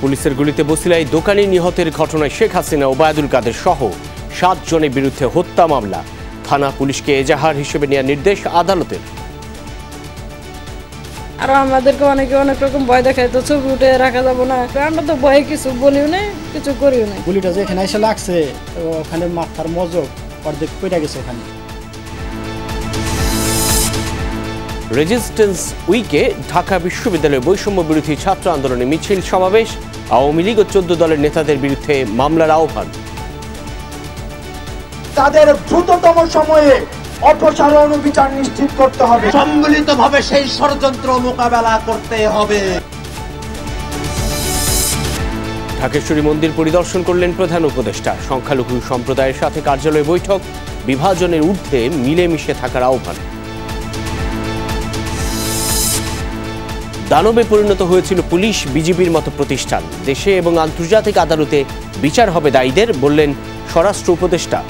পুলিশের গুলিতে বসিলায় দোকানি নিহতের ঘটনায় শেখ হাসিনা ওবায়দুল কাদের সহ 7 জনের বিরুদ্ধে হত্যা মামলা। থানা পুলিশকে এজাহার হিসেবে নেওয়ার নির্দেশ আদালতের। আর আমাদেরকে অনেক রকম ভয় দেখায়, তো ছবি উঠে রাখা যাবো না। আমরা তো ভয়ে কিছু বলিও না, কিছু করিও না। গুলিটা যেখানে এসে লাগছে ওখানে মাথার মজক অর্ধেক পড়ে গেছে ওখানে। রেজিস্ট্যান্স উইকে ঢাকা বিশ্ববিদ্যালয়ে বৈষম্য বিরোধী ছাত্র আন্দোলনে মিছিল সমাবেশ। আওয়ামী লীগ ও 14 দলের নেতাদের বিরুদ্ধে মামলার আহ্বান। তাদের দ্রুততম সময়ে অপসারণ বিচার নিশ্চিত করতে হবে, সম্মিলিতভাবে সেই ষড়যন্ত্র মোকাবেলা করতে হবে। ঢাকেশ্বরী মন্দির পরিদর্শন করলেন প্রধান উপদেষ্টা। সংখ্যালঘু সম্প্রদায়ের সাথে কার্যালয়ে বৈঠক। বিভাজনের ঊর্ধ্বে মিলেমিশে থাকার আহ্বান। দানবে পরিণত হয়েছিল পুলিশ বিজিবির মতো প্রতিষ্ঠান। দেশে এবং আন্তর্জাতিক আদালতে বিচার হবে দায়ীদের, বললেন স্বরাষ্ট্র উপদেষ্টা।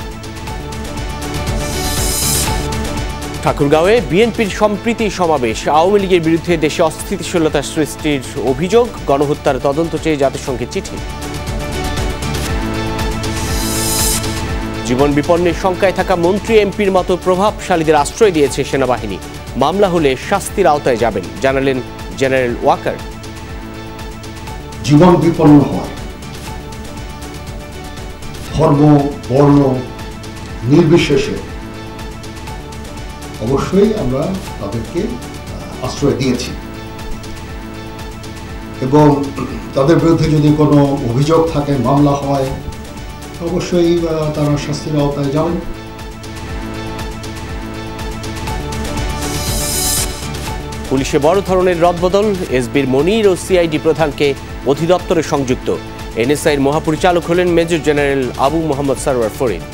ঠাকুরগাঁওয়ে বিএনপির সম্প্রীতি সমাবেশ। আওয়ামী লীগের বিরুদ্ধে দেশে অস্থিতিশীলতা সৃষ্টির অভিযোগ। গণহত্যার তদন্ত চেয়ে জাতিসংঘে চিঠি। জীবন বিপন্নের শঙ্কায় থাকা মন্ত্রী এমপির মতো প্রভাবশালীদের আশ্রয় দিয়েছে সেনাবাহিনী। মামলা হলে শাস্তির আওতায় যাবেন, জানালেন জেনারেল ওয়াকার। জীবন বিপন্ন হয়, ধর্ম বর্ণ নির্বিশেষে অবশ্যই আমরা তাদেরকে আশ্রয় দিয়েছি এবং তাদের বিরুদ্ধে যদি কোনো অভিযোগ থাকে, মামলা হয়, অবশ্যই তারা শাস্তির আওতায় যাবেন। পুলিশে বড় ধরনের রদবদল। এসবির মনির ও সিআইডি প্রধানকে অধিদপ্তরে সংযুক্ত। এনএসআইয়ের মহাপরিচালক হলেন মেজর জেনারেল আবু মোহাম্মদ সরওয়ার ফরিদ।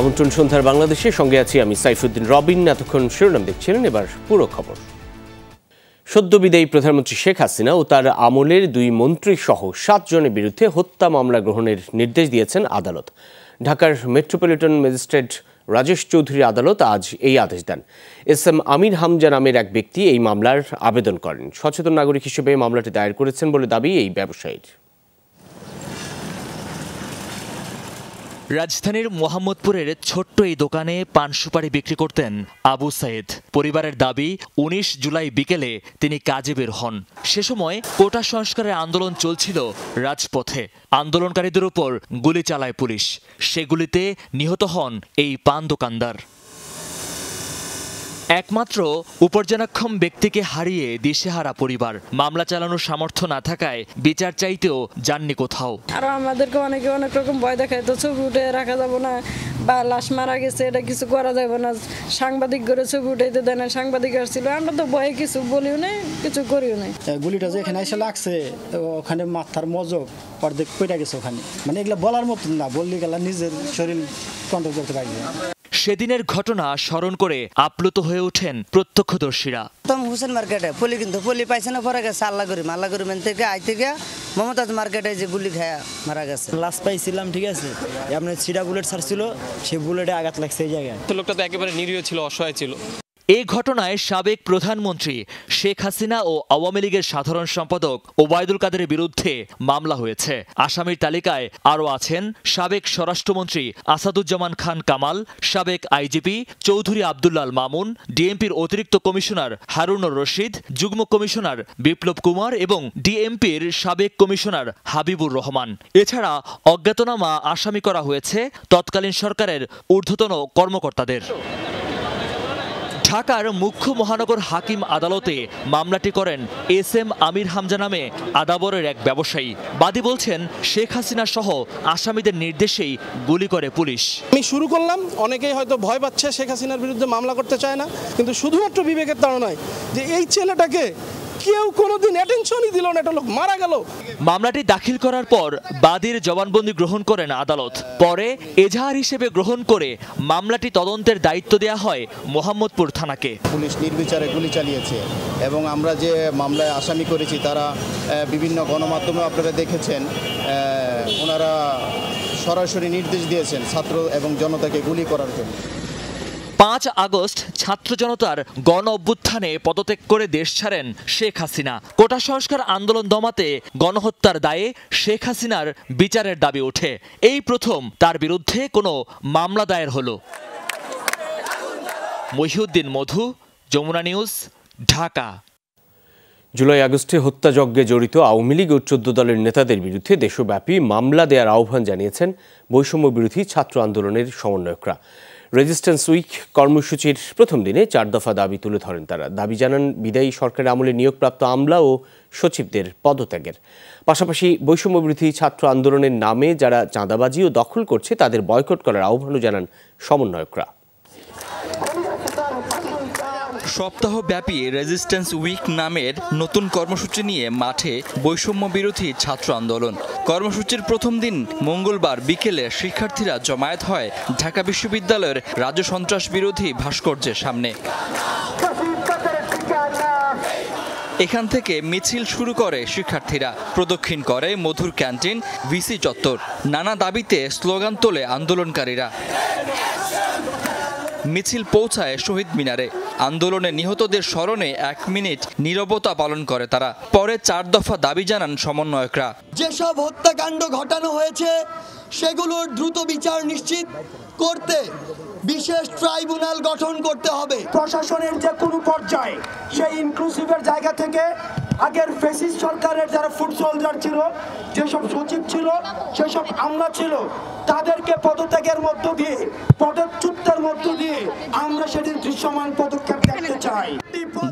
আমন্ত্রণ সন্ধ্যার বাংলাদেশে, সঙ্গে আছি আমি সাইফুদ্দিন রবিন। এতক্ষণ শিরোনাম দেখছিলেন, এবার পুরো খবর। সদ্য বিদায়ী প্রধানমন্ত্রী শেখ হাসিনা ও তার আমলের 2 মন্ত্রী সহ 7 জনের বিরুদ্ধে হত্যা মামলা গ্রহণের নির্দেশ দিয়েছেন আদালত। ঢাকার মেট্রোপলিটন ম্যাজিস্ট্রেট রাজেশ চৌধুরীর আদালত আজ এই আদেশ দেন। এসএম আমির হামজা নামের এক ব্যক্তি এই মামলার আবেদন করেন। সচেতন নাগরিক হিসেবে মামলাটি দায়ের করেছেন বলে দাবি এই ব্যবসায়ীর। রাজধানীর মোহাম্মদপুরের ছোট্ট এই দোকানে পান সুপারি বিক্রি করতেন আবু সাইদ। পরিবারের দাবি, 19 জুলাই বিকেলে তিনি কাজে বের হন। সে সময় কোটা সংস্কারের আন্দোলন চলছিল রাজপথে। আন্দোলনকারীদের উপর গুলি চালায় পুলিশ। সেগুলিতে নিহত হন এই পান দোকানদার। একমাত্র উপার্জনাক্ষম ব্যক্তিকে হারিয়ে দিশেহারা পরিবার। মামলা চালানোর সামর্থ্য না থাকায় বিচার চাইতেও যাননি কোথাও। আর আমাদেরকে অনেক রকম ভয় দেখায়, তো ছবি উঠে রাখা যাবো না, বা লাশ মারা গেছে এটা কিছু করা যাবে না। সাংবাদিক করে ছবি উঠাইতে দেয় না, সাংবাদিক আসছিল। আমরা তো ভয়ে কিছু বলিও না, কিছু করিও না। গুলিটা যেখানে এসে লাগছে ওখানে মাথার মজক অর্ধেক পড়ে গেছে ওখানে। মানে এগুলো বলার মতন না, বললে গেলা নিজের শরীর কন্ট্রোল করতে পারি না। সেদিনের ঘটনা স্মরণ করে আপ্লুত হয়ে ওঠেন প্রত্যক্ষদর্শীরা। হুসেন মার্কেটে পলি কিন্তু পলি পাইছে না, পরে গেছে আল্লাহ করি থেকে আইতে গিয়া মমতাজ মার্কেটে যে গুলি খায়া মারা গেছে। লাশ পাইছিলাম, ঠিক আছে, আপনার ছিটা বুলেট ছাড়ছিল, সেই বুলেটে আঘাত লাগছে এই জায়গায়। লোকটা তো একেবারে নিরীহ ছিল, অসহায় ছিল। এই ঘটনায় সাবেক প্রধানমন্ত্রী শেখ হাসিনা ও আওয়ামী লীগের সাধারণ সম্পাদক ওবায়দুল কাদেরের বিরুদ্ধে মামলা হয়েছে। আসামির তালিকায় আরও আছেন সাবেক স্বরাষ্ট্রমন্ত্রী আসাদুজ্জামান খান কামাল, সাবেক আইজিপি চৌধুরী আব্দুল্লাল মামুন, ডিএমপির অতিরিক্ত কমিশনার হারুনুর রশিদ, যুগ্ম কমিশনার বিপ্লব কুমার এবং ডিএমপির সাবেক কমিশনার হাবিবুর রহমান। এছাড়া অজ্ঞাতনামা আসামি করা হয়েছে তৎকালীন সরকারের ঊর্ধ্বতন কর্মকর্তাদের। ঢাকার মুখ্য মহানগর হাকিম আদালতে মামলাটি করেন এসএম আমির হামজা নামে আদাবরের এক ব্যবসায়ী। বাদী বলছেন, শেখ হাসিনা সহ আসামিদের নির্দেশেই গুলি করে পুলিশ। আমি শুরু করলাম, অনেকেই হয়তো ভয় পাচ্ছে, শেখ হাসিনার বিরুদ্ধে মামলা করতে চায় না, কিন্তু শুধুমাত্র বিবেকের তাড়নায় যে এই ছেলেটাকে কেউ কোনোদিন অ্যাটেনশনই দিল না, একটা লোক মারা গেল। মামলাটি দাখিল করার পর বাদীর জবানবন্দি গ্রহণ করেন আদালত। পরে এজাহার হিসেবে গ্রহণ করে মামলাটি তদন্তের দায়িত্ব দেওয়া হয় মোহাম্মদপুর থানাকে। পুলিশ নির্বিচারে গুলি চালিয়েছে এবং আমরা যে মামলায় আসামি করেছি তারা বিভিন্ন গণমাধ্যমে আপনারা দেখেছেন, ওনারা সরাসরি নির্দেশ দিয়েছেন ছাত্র এবং জনতাকে গুলি করার জন্য। 5 আগস্ট ছাত্র জনতার গণ অভ্যুত্থানে পদত্যাগ করে দেশ ছাড়েন শেখ হাসিনা। কোটা সংস্কার আন্দোলন দমাতে গণহত্যার দায়ে শেখ হাসিনার বিচারের দাবি ওঠে। এই প্রথম তার বিরুদ্ধে কোনো মামলা দায়ের হলো। মহিউদ্দিন মধু, যমুনা নিউজ, ঢাকা। জুলাই আগস্টে হত্যাযজ্ঞে জড়িত আওয়ামী লীগ ও 14 দলের নেতাদের বিরুদ্ধে দেশব্যাপী মামলা দেওয়ার আহ্বান জানিয়েছেন বৈষম্য বিরোধী ছাত্র আন্দোলনের সমন্বয়করা। রেজিস্ট্যান্স উইক কর্মসূচির প্রথম দিনে 4 দফা দাবি তুলে ধরেন তারা। দাবি জানান বিদায়ী সরকারের আমলে নিয়োগপ্রাপ্ত আমলা ও সচিবদের পদত্যাগের। পাশাপাশি বৈষম্য বিরোধী ছাত্র আন্দোলনের নামে যারা চাঁদাবাজি ও দখল করছে তাদের বয়কট করার আহ্বানও জানান সমন্বয়করা। সপ্তাহব্যাপী রেজিস্ট্যান্স উইক নামের নতুন কর্মসূচি নিয়ে মাঠে বৈষম্য বিরোধী ছাত্র আন্দোলন। কর্মসূচির প্রথম দিন মঙ্গলবার বিকেলে শিক্ষার্থীরা জমায়েত হয় ঢাকা বিশ্ববিদ্যালয়ের রাজ্য সন্ত্রাস বিরোধী ভাস্কর্যের সামনে। এখান থেকে মিছিল শুরু করে শিক্ষার্থীরা, প্রদক্ষিণ করে মধুর ক্যান্টিন, ভিসি চত্বর। নানা দাবিতে স্লোগান তোলে আন্দোলনকারীরা। মিছিল পৌঁছায় শহীদ মিনারে। আন্দোলনে নিহতদের স্মরণে 1 মিনিট নীরবতা পালন করে তারা। পরে 4 দফা দাবি জানান সমন্বয়করা। যেসব হত্যাকাণ্ড ঘটানো হয়েছে সেগুলোর দ্রুত বিচার নিশ্চিত করতে বিশেষ ট্রাইব্যুনাল গঠন করতে হবে। প্রশাসনের যে কোনো পর্যায়ে সেই ইনক্লুসিভের জায়গা থেকে আগের ফ্যাসিস্ট সরকারের যারা ফুড সোলজার ছিল, যেসব সচিব ছিল, সেসব আমলা ছিল, তাদেরকে পদত্যাগের মধ্য দিয়ে, পদচ্যুতের মধ্য দিয়ে আমরা সেদিন দৃশ্যমান পদক্ষেপ দেখতে চাই।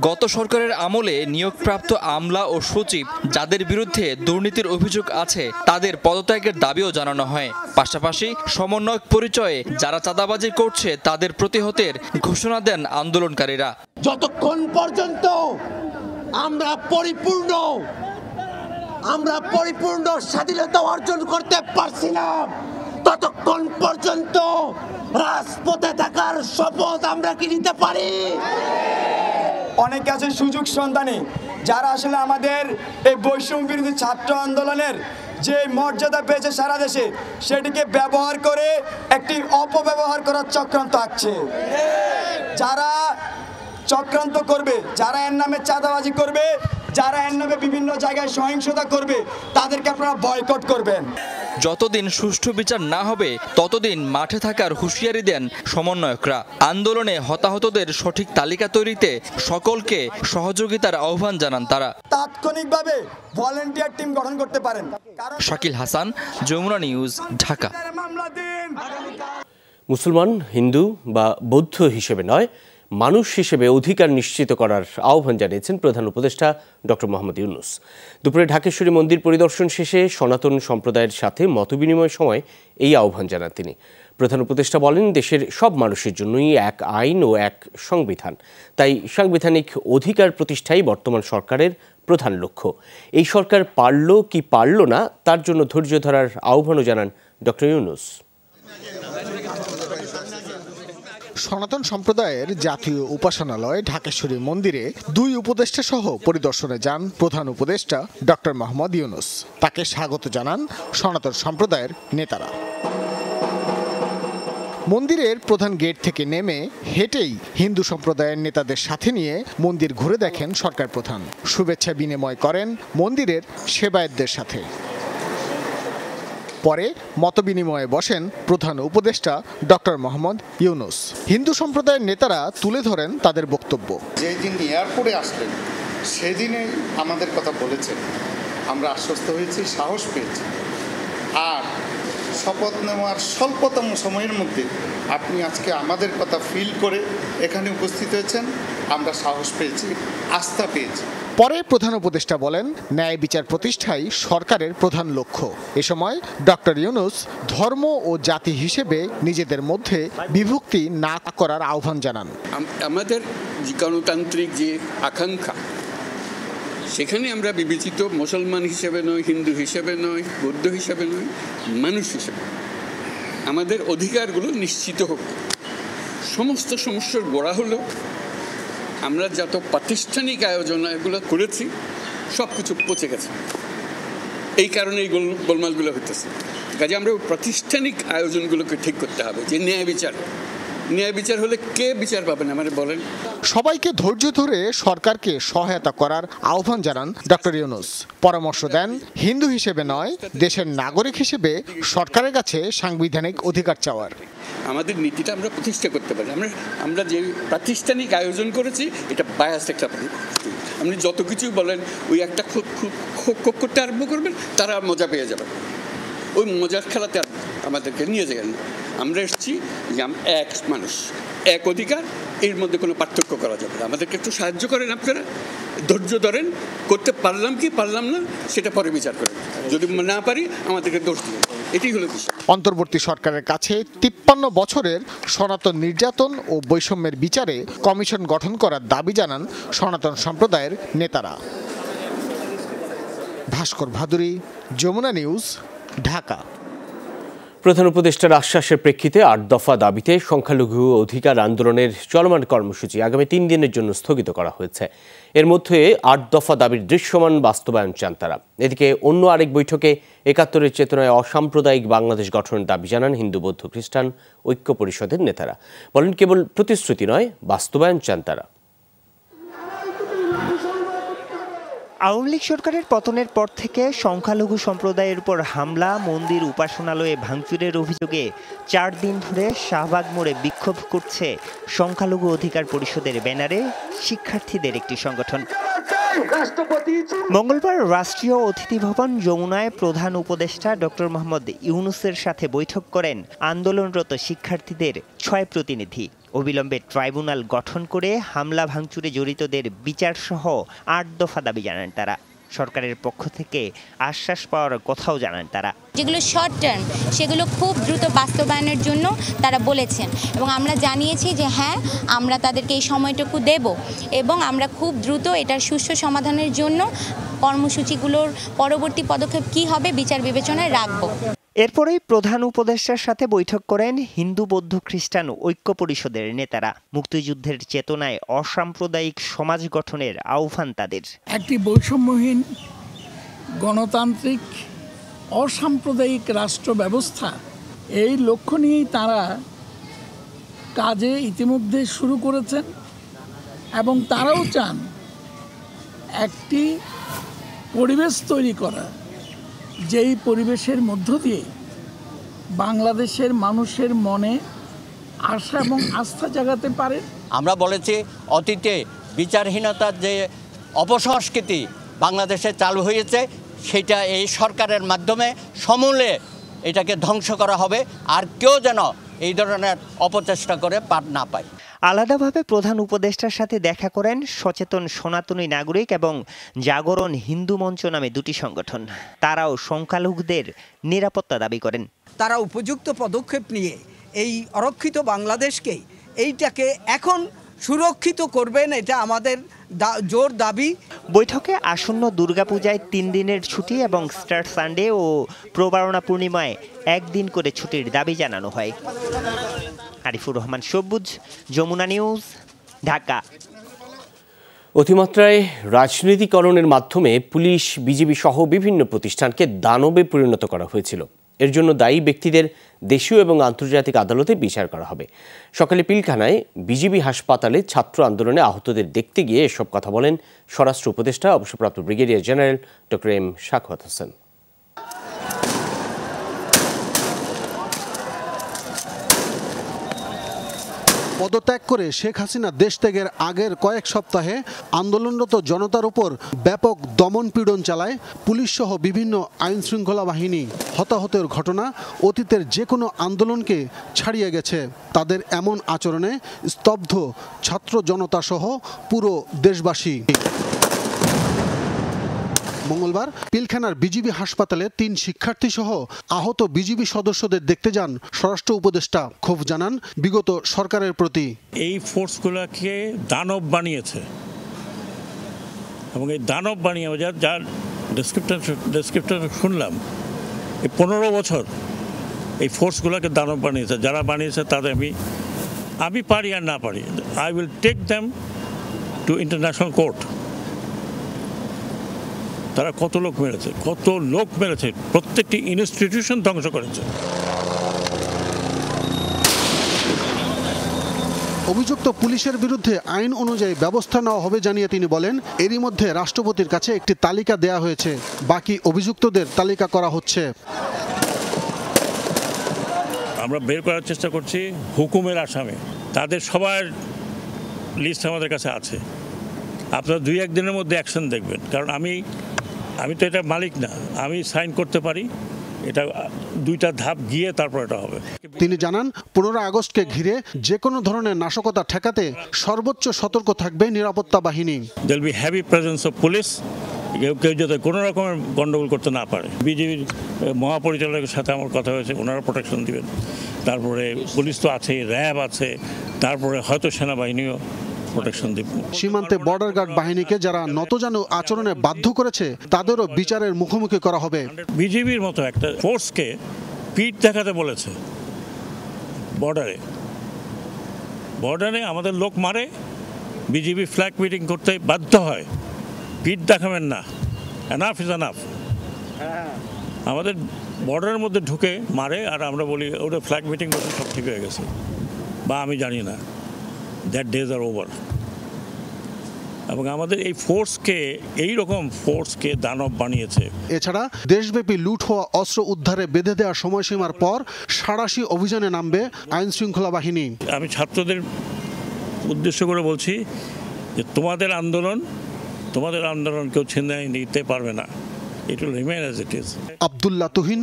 গত সরকারের আমলে নিয়োগপ্রাপ্ত আমলা ও সচিব যাদের বিরুদ্ধে দুর্নীতির অভিযোগ আছে তাদের পদত্যাগের দাবিও জানানো হয়। পাশাপাশি সমন্বয়ক পরিচয়ে যারা চাঁদাবাজি করছে তাদের প্রতিহতের ঘোষণা দেন আন্দোলনকারীরা। যতক্ষণ পর্যন্ত আমরা পরিপূর্ণ স্বাধীনতা অর্জন করতে পারছি না, ততক্ষণ পর্যন্ত রাজপথে থাকার শপথ আমরা কি নিতে পারি? অনেক আছে সুযোগ সন্ধানী যারা আসলে আমাদের এই বৈষম্য বিরোধী ছাত্র আন্দোলনের যে মর্যাদা পেয়েছে সারা দেশে, সেটিকে ব্যবহার করে একটি অপব্যবহার করার চক্রান্ত আঁকছে। যারা চক্রান্ত করবে, যারা এর নামে চাঁদাবাজি করবে, যারা এর নামে বিভিন্ন জায়গায় সহিংসতা করবে, তাদেরকে আপনারা বয়কট করবেন। যতদিন সুষ্ঠু বিচার না হবে ততদিন মাঠে থাকার হুঁশিয়ারি দেন সমন্বয়করা। আন্দোলনে হতাহতদের সঠিক তালিকা তৈরিতে সকলকে সহযোগিতার আহ্বান জানান তারা। তাৎক্ষণিকভাবে ভলান্টিয়ার টিম গঠন করতে পারেন। শাকিল হাসান, যমুনা নিউজ, ঢাকা। মুসলমান, হিন্দু বা বৌদ্ধ হিসেবে নয়, মানুষ হিসেবে অধিকার নিশ্চিত করার আহ্বান জানিয়েছেন প্রধান উপদেষ্টা ডক্টর মোহাম্মদ ইউনূস। দুপুরে ঢাকেশ্বরী মন্দির পরিদর্শন শেষে সনাতন সম্প্রদায়ের সাথে মতবিনিময় সময় এই আহ্বান জানান তিনি। প্রধান উপদেষ্টা বলেন, দেশের সব মানুষের জন্যই এক আইন ও এক সংবিধান, তাই সাংবিধানিক অধিকার প্রতিষ্ঠাই বর্তমান সরকারের প্রধান লক্ষ্য। এই সরকার পারল কি পারল না তার জন্য ধৈর্য ধরার আহ্বানও জানান ডক্টর ইউনূস। সনাতন সম্প্রদায়ের জাতীয় উপাসনালয় ঢাকেশ্বরী মন্দিরে 2 উপদেষ্টা সহ পরিদর্শনে যান প্রধান উপদেষ্টা ডক্টর মোহাম্মদ ইউনূস। তাকে স্বাগত জানান সনাতন সম্প্রদায়ের নেতারা। মন্দিরের প্রধান গেট থেকে নেমে হেঁটেই হিন্দু সম্প্রদায়ের নেতাদের সাথে নিয়ে মন্দির ঘুরে দেখেন সরকার প্রধান। শুভেচ্ছা বিনিময় করেন মন্দিরের সেবায়েতদের সাথে। পরে মতবিনিময়ে বসেন প্রধান উপদেষ্টা ডক্টর মোহাম্মদ ইউনূস। হিন্দু সম্প্রদায়ের নেতারা তুলে ধরেন তাদের বক্তব্য। যেদিন এয়ারপোর্টে আসলেন সেদিনে আমাদের কথা বলেছেন, আমরা আশ্বস্ত হয়েছি, সাহস পেয়েছি। আর শপথ নেওয়ার স্বল্পতম সময়ের মধ্যে আপনি আজকে আমাদের কথা ফিল করে এখানে উপস্থিত হয়েছেন, আমরা সাহস পেয়েছি, আস্থা পেয়েছি। পরে প্রধান উপদেষ্টা বলেন, ন্যায় বিচার প্রতিষ্ঠাই সরকারের প্রধান লক্ষ্য। এ সময় ডক্টর ইউনূস ধর্ম ও জাতি হিসেবে নিজেদের মধ্যে বিভক্তি না করার আহ্বান জানান। আমাদের গণতান্ত্রিক যে আকাঙ্ক্ষা সেখানে আমরা বিবেচিত মুসলমান হিসেবে নয়, হিন্দু হিসেবে নয়, বৌদ্ধ হিসেবে নয়, মানুষ হিসেবে আমাদের অধিকারগুলো নিশ্চিত হোক। সমস্ত সমস্যার গোড়া হলো আমরা যত প্রাতিষ্ঠানিক আয়োজন এগুলো করেছি সব কিছু পচে গেছে, এই কারণে এই গোলমালগুলো হইতেছে। কাজে আমরা প্রাতিষ্ঠানিক আয়োজনগুলোকে ঠিক করতে হবে, যে ন্যায় বিচার হলে কে বিচার পাবেন আমারে বলেন। সবাইকে ধৈর্য ধরে সরকারকে সহায়তা করার আহ্বান জানান ডক্টর ইউনূস। পরামর্শ দেন হিন্দু হিসেবে নয়, দেশের নাগরিক হিসেবে সরকারের কাছে সাংবিধানিক অধিকার চাওয়ার। আমাদের নীতিটা আমরা প্রতিষ্ঠা করতে পারি। আমরা যে প্রাতিষ্ঠানিক আয়োজন করেছি এটা বায়াস একটা, আপনি যত কিছু বলেন ওই একটা খুব করতে আরম্ভ করবেন, তারা মজা পেয়ে যাবেন। ওই মজার খেলাতে আমাদেরকে নিয়ে যাবেন। আমরা এসেছি যে এক মানুষ এক অধিকার, এর মধ্যে কোনো পার্থক্য করা যাবে না। আমাদেরকে একটু সাহায্য করেন, আপনারা ধৈর্য ধরেন, করতে পারলাম কি পারলাম না সেটা পরে বিচার করেন, যদি না পারি আমাদেরকে দোষ দিন, এটাই হলো বিষয়। অন্তর্বর্তী সরকারের কাছে 53 বছরের সনাতন নির্যাতন ও বৈষম্যের বিচারে কমিশন গঠন করার দাবি জানান সনাতন সম্প্রদায়ের নেতারা। ভাস্কর ভাদুরী, যমুনা নিউজ, ঢাকা। প্রধান উপদেষ্টার আশ্বাসের প্রেক্ষিতে 8 দফা দাবিতে সংখ্যালঘু অধিকার আন্দোলনের চলমান কর্মসূচি আগামী 3 দিনের জন্য স্থগিত করা হয়েছে। এর মধ্যে 8 দফা দাবির দৃশ্যমান বাস্তবায়ন চান তারা। এদিকে অন্য আরেক বৈঠকে ৭১-এর চেতনায় অসাম্প্রদায়িক বাংলাদেশ গঠনের দাবি জানান হিন্দু বৌদ্ধ খ্রিস্টান ঐক্য পরিষদের নেতারা। বলেন কেবল প্রতিশ্রুতি নয়, বাস্তবায়ন চান তারা। আওয়ামী লীগ সরকারের পতনের পর থেকে সংখ্যালঘু সম্প্রদায়ের উপর হামলা, মন্দির উপাসনালয়ে ভাঙচুরের অভিযোগে 4 দিন ধরে শাহবাগ মোড়ে বিক্ষোভ করছে সংখ্যালঘু অধিকার পরিষদের ব্যানারে শিক্ষার্থীদের একটি সংগঠন। মঙ্গলবার রাষ্ট্রীয় অতিথি ভবন যমুনায় প্রধান উপদেষ্টা ডক্টর মোহাম্মদ ইউনূসের সাথে বৈঠক করেন আন্দোলনরত শিক্ষার্থীদের 6 প্রতিনিধি। অবিলম্বে ট্রাইব্যুনাল গঠন করে হামলা ভাঙচুরে জড়িতদের বিচার সহ 8 দফা দাবি জানান তারা। সরকারের পক্ষ থেকে আশ্বাস পাওয়ার কথাও জানান তারা। যেগুলো শর্ট টার্ম সেগুলো খুব দ্রুত বাস্তবায়নের জন্য তারা বলেছেন, এবং আমরা জানিয়েছি যে হ্যাঁ, আমরা তাদেরকে এই সময়টুকু দেব এবং আমরা খুব দ্রুত এটার সুষ্ঠু সমাধানের জন্য কর্মসূচিগুলোর পরবর্তী পদক্ষেপ কী হবে বিচার বিবেচনায় রাখব। এরপরেই প্রধান উপদেষ্টার সাথে বৈঠক করেন হিন্দু বৌদ্ধ খ্রিস্টান ঐক্য পরিষদের নেতারা। মুক্তিযুদ্ধের চেতনায় অসাম্প্রদায়িক সমাজ গঠনের আহ্বান তাদের। একটি বৈষম্যহীন গণতান্ত্রিক অসাম্প্রদায়িক রাষ্ট্র ব্যবস্থা, এই লক্ষ্য নিয়েই তারা কাজে ইতিমধ্যে শুরু করেছেন এবং তারাও চান একটি পরিবেশ তৈরি করা, যেই পরিবেশের মধ্য দিয়ে বাংলাদেশের মানুষের মনে আশা এবং আস্থা জাগাতে পারে। আমরা বলেছি অতীতে বিচারহীনতার যে অপসংস্কৃতি বাংলাদেশে চালু হয়েছে সেটা এই সরকারের মাধ্যমে সমূলে এটাকে ধ্বংস করা হবে, আর কেউ যেন এই ধরনের অপচেষ্টা করে পার না পায়। আলাদাভাবে প্রধান উপদেষ্টার সাথে দেখা করেন সচেতন সনাতনী নাগরিক এবং জাগরণ হিন্দু মঞ্চ নামে 2টি সংগঠন। তারাও সংখ্যালঘুদের নিরাপত্তা দাবি করেন। তারা উপযুক্ত পদক্ষেপ নিয়ে এই অরক্ষিত বাংলাদেশকে এইটাকে এখন সুরক্ষিত করবেন, এটা আমাদের জোর দাবি। বৈঠকে আসন্ন দুর্গাপূজায় 3 দিনের ছুটি এবং স্টার সানডে ও প্রবারণা পূর্ণিমায় 1 দিন করে ছুটির দাবি জানানো হয়। আরিফুর রহমান সবুজ, যমুনা নিউজ, ঢাকা। অতিমাত্রায় রাজনীতিকরণের মাধ্যমে পুলিশ, বিজিবি সহ বিভিন্ন প্রতিষ্ঠানকে দানবে পরিণত করা হয়েছিল। এর জন্য দায়ী ব্যক্তিদের দেশীয় এবং আন্তর্জাতিক আদালতে বিচার করা হবে। সকালে পিলখানায় বিজিবি হাসপাতালে ছাত্র আন্দোলনে আহতদের দেখতে গিয়ে এসব কথা বলেন স্বরাষ্ট্র উপদেষ্টা অবসরপ্রাপ্ত brigadier general doctor M Sakhawat Hossain. পদত্যাগ করে শেখ হাসিনা দেশ ত্যাগের আগের কয়েক সপ্তাহে আন্দোলনরত জনতার উপর ব্যাপক দমন-পীড়ন চালায় পুলিশ সহ বিভিন্ন আইন শৃঙ্খলা বাহিনী। হতাহতের ঘটনা অতীতের যে কোনো আন্দোলনকে ছাড়িয়ে গেছে। তাদের এমন আচরণে স্তব্ধ ছাত্র জনতা সহ পুরো দেশবাসী। মঙ্গলবার পিলখানার বিজিবি হাসপাতালে 3 শিক্ষার্থী সহ আহত বিজিবি সদস্যদের দেখতে যান স্বরাষ্ট্র উপদেষ্টা। ক্ষোভ জানান বিগত সরকারের প্রতি। এই ফোর্সগুলোকে দানব বানিয়েছে, এবং এই দানব বানিয়ে যার ডেসক্রিপশন শুনলাম, এই 15 বছর এই ফোর্সগুলোকে দানব বানিয়েছে। যারা বানিয়েছে তাদের আমি পারি আর না পারি, I will take them to international court. তারা কত লোক মেরেছে, প্রত্যেকটি ইনস্টিটিউশন ধ্বংস করেছে। অভিযুক্ত পুলিশের বিরুদ্ধে আইন অনুযায়ী ব্যবস্থা নেওয়া হবে জানিয়ে তিনি বলেন, এরই মধ্যে রাষ্ট্রপতির কাছে একটি তালিকা দেয়া হয়েছে, বাকি অভিযুক্তদের তালিকা করা হচ্ছে। আমরা বের করার চেষ্টা করছি হুকুমের আসামে, তাদের সবার লিস্ট আমাদের কাছে আছে। আপনারা 2-1 দিনের মধ্যে অ্যাকশন দেখবেন, কারণ আমি তো এটা মালিক না, আমি সাইন করতে পারি, এটা 2টা ধাপ গিয়ে তারপর এটা হবে। তিনি জানান 15 আগস্টকে ঘিরে যে কোনো ধরনের নাশকতা ঠেকাতে সর্বোচ্চ সতর্ক থাকবে নিরাপত্তা বাহিনী। There will be heavy presence of police, কেউ যাতে কোনো রকমের গন্ডগোল করতে না পারে। বিজেপির মহাপরিচালকের সাথে আমার কথা হয়েছে, ওনারা প্রোটেকশন দিবেন। তারপরে পুলিশ তো আছে, র্যাব আছে, তারপরে হয়তো সেনাবাহিনীও প্রোটেকশন দিবে। সীমান্তে বর্ডার গার্ড বাহিনীকে যারা নতজানু আচরণে বাধ্য করেছে তাদেরও বিচারের মুখোমুখি করা হবে। বিজেপির মতো একটা ফোর্সকে পিঠ দেখাতে বলেছে বর্ডারে আমাদের লোক মারে, বিজেপি ফ্ল্যাগ মিটিং করতে বাধ্য হয়। পিঠ দেখাবেন না, এনাফ ইজ এনাফ। আমাদের বর্ডারের মধ্যে ঢুকে মারে আর আমরা বলি ওটা ফ্ল্যাগ মিটিং করতে সব ঠিক হয়ে গেছে, বা আমি জানি না, দ্যাট ডেজ আর ওভার। এবং আমাদের এই রকম ফোর্সকে দানব বানিয়েছে। এছাড়া দেশব্যাপী লুট হওয়া অস্ত্র উদ্ধারে বেঁধে দেওয়া সময়সীমার পর সাঁড়াশি অভিযানে নামবে আইন শৃঙ্খলা বাহিনী। আমি ছাত্রদের উদ্দেশ্য করে বলছি যে তোমাদের আন্দোলন কেউ ছিনিয়ে নিতে পারবে না। It will remain as it is. Abdullah Tuhin,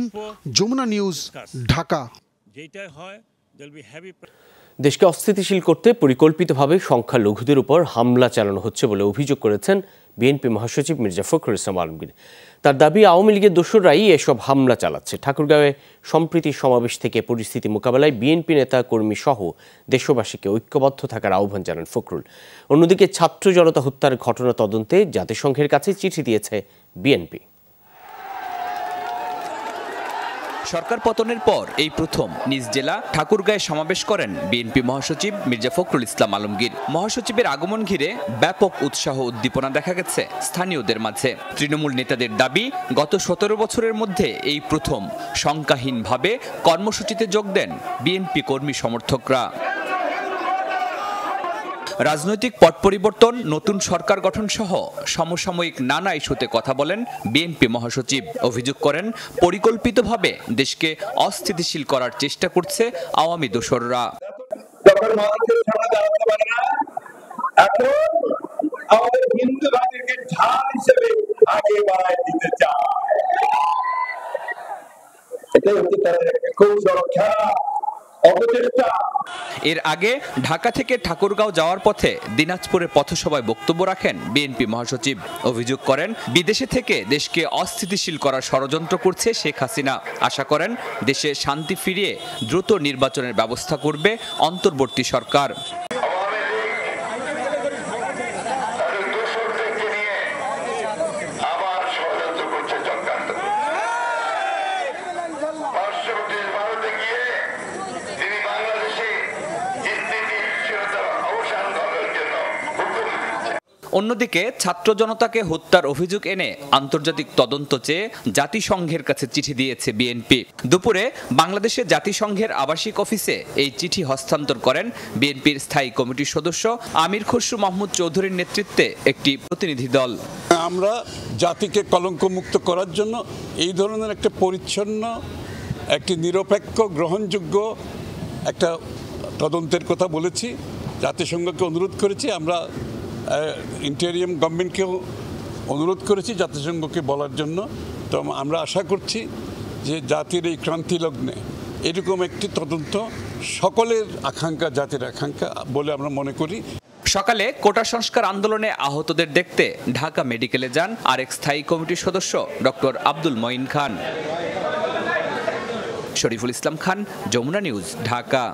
Jamuna news, Dhaka. যেটাই হয় দেয়ার বি হেভি। দেশকে অস্থিতিশীল করতে পরিকল্পিতভাবে সংখ্যালঘুদের উপর হামলা চালানো হচ্ছে বলে অভিযোগ করেছেন বিএনপি মহাসচিব মির্জা ফখরুল ইসলাম আলমগীর। তার দাবি, আওয়ামী লীগের দোসররাই এসব হামলা চালাচ্ছে। ঠাকুরগাঁওয়ে সম্প্রীতি সমাবেশ থেকে পরিস্থিতি মোকাবেলায় বিএনপি নেতা কর্মী সহ দেশবাসীকে ঐক্যবদ্ধ থাকার আহ্বান জানান ফখরুল। অন্যদিকে ছাত্র জনতা হত্যার ঘটনা তদন্তে জাতিসংঘের কাছে চিঠি দিয়েছে বিএনপি। সরকার পতনের পর এই প্রথম নিজ জেলা ঠাকুরগাঁয়ে সমাবেশ করেন বিএনপি মহাসচিব মির্জা ফখরুল ইসলাম আলমগীর। মহাসচিবের আগমন ঘিরে ব্যাপক উৎসাহ উদ্দীপনা দেখা গেছে স্থানীয়দের মাঝে। তৃণমূল নেতাদের দাবি, গত 17 বছরের মধ্যে এই প্রথম সংখ্যাহীনভাবে কর্মসূচিতে যোগ দেন বিএনপি কর্মী সমর্থকরা। রাজনৈতিক পট পরিবর্তন, নতুন সরকার গঠন সহ সমসাময়িক নানা ইস্যুতে কথা বলেন বিএনপি মহাসচিব। অভিযোগ করেন, পরিকল্পিতভাবে দেশকে অস্থিতিশীল করার চেষ্টা করছে আওয়ামী দোসররা। আমাদের হিন্দু ভাইদেরকে ঢাল হিসেবে আগে বাড়ায় দিতে চায়। এটা হচ্ছে তাদের একটা খুব বড় খেলা, অপচেষ্টা। এর আগে ঢাকা থেকে ঠাকুরগাঁও যাওয়ার পথে দিনাজপুরে পথসভায় বক্তব্য রাখেন বিএনপি মহাসচিব। অভিযোগ করেন, বিদেশে থেকে দেশকে অস্থিতিশীল করার ষড়যন্ত্র করছে শেখ হাসিনা। আশা করেন দেশে শান্তি ফিরিয়ে দ্রুত নির্বাচনের ব্যবস্থা করবে অন্তর্বর্তী সরকার। অন্যদিকে ছাত্র জনতাকে হত্যার অভিযোগ এনে আন্তর্জাতিক তদন্ত চেয়ে জাতিসংঘের কাছে চিঠি দিয়েছে বিএনপি। দুপুরে বাংলাদেশে জাতিসংঘের আবাসিক অফিসে এই চিঠি হস্তান্তর করেন বিএনপির স্থায়ী কমিটির সদস্য আমির খসরু মাহমুদ চৌধুরীর নেতৃত্বে একটি প্রতিনিধি দল। আমরা জাতিকে কলঙ্কমুক্ত করার জন্য এই ধরনের একটা পরিচ্ছন্ন, একটি নিরপেক্ষ, গ্রহণযোগ্য একটা তদন্তের কথা বলেছি। জাতিসংঘকে অনুরোধ করেছি, আমরা ইন্টেরিয়াম গভর্নমেন্টকেও অনুরোধ করেছি জাতিসংঘকে বলার জন্য। তো আমরা আশা করছি যে জাতির এই ক্রান্তি লগ্নে এরকম একটি তদন্ত সকলের আকাঙ্ক্ষা, জাতির আকাঙ্ক্ষা বলে আমরা মনে করি। সকালে কোটা সংস্কার আন্দোলনে আহতদের দেখতে ঢাকা মেডিকেলে যান আরেক স্থায়ী কমিটির সদস্য ডক্টর আব্দুল মঈন খান। শরীফুল ইসলাম খান, যমুনা নিউজ, ঢাকা।